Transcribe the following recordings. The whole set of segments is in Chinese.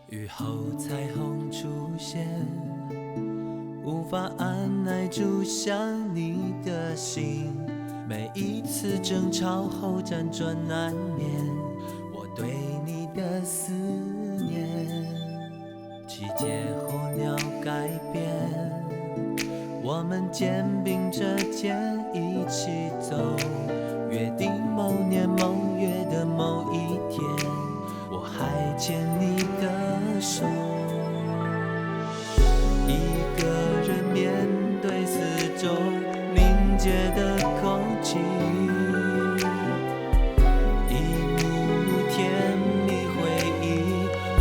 雨后彩虹出现，无法按耐住想你的心。每一次争吵后辗转难眠，我对你的思念。季节候鸟改变，我们肩并着肩一起走，约定某年某月的某一天，我还牵你的手。一个人面对四周凝结的空气，一幕幕甜蜜回忆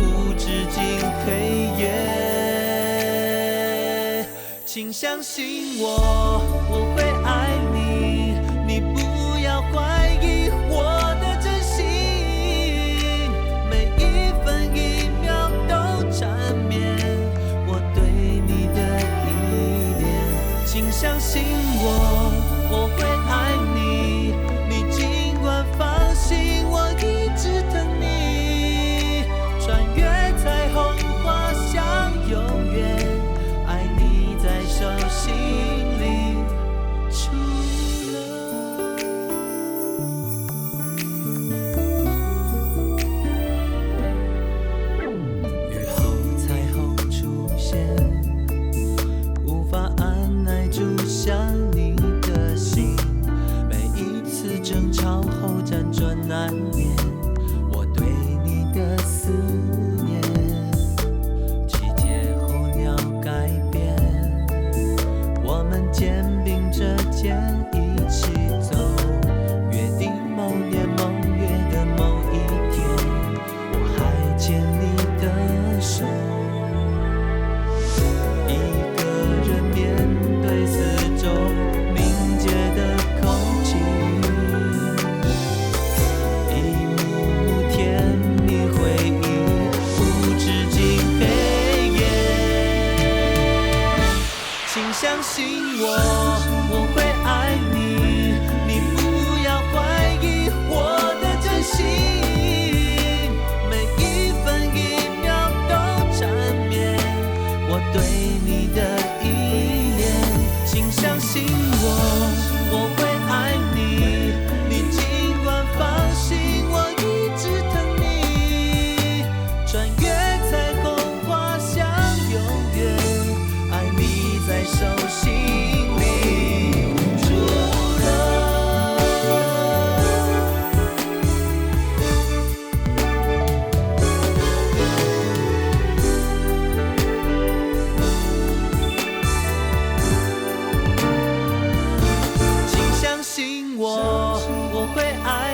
无止境黑夜。请相信我，我会爱你，你不要怀疑我的真心，每一分一秒都缠绵我对你的依恋。请相信我，我会爱你，你尽管放心，我一直疼你。穿越彩虹滑向永远，爱你在手心里出了。雨后彩虹出现，无法按耐住想你的心。每一次争吵后辗转难眠，我对你的思念。季节候鸟改变，我们肩并着肩一起走，约定某年某月的某一天，我还牵你的手。一个人面对四周凝结的空气，一幕幕甜蜜回忆无止境黑夜。请相信我，我会爱你，你不要怀疑我的真心，每一分一秒都缠绵我对你的依恋。请相信我，我会爱你，你尽管放心，我一直疼你。穿越彩虹滑向永远，爱你在手心里住了。请相信我，我会爱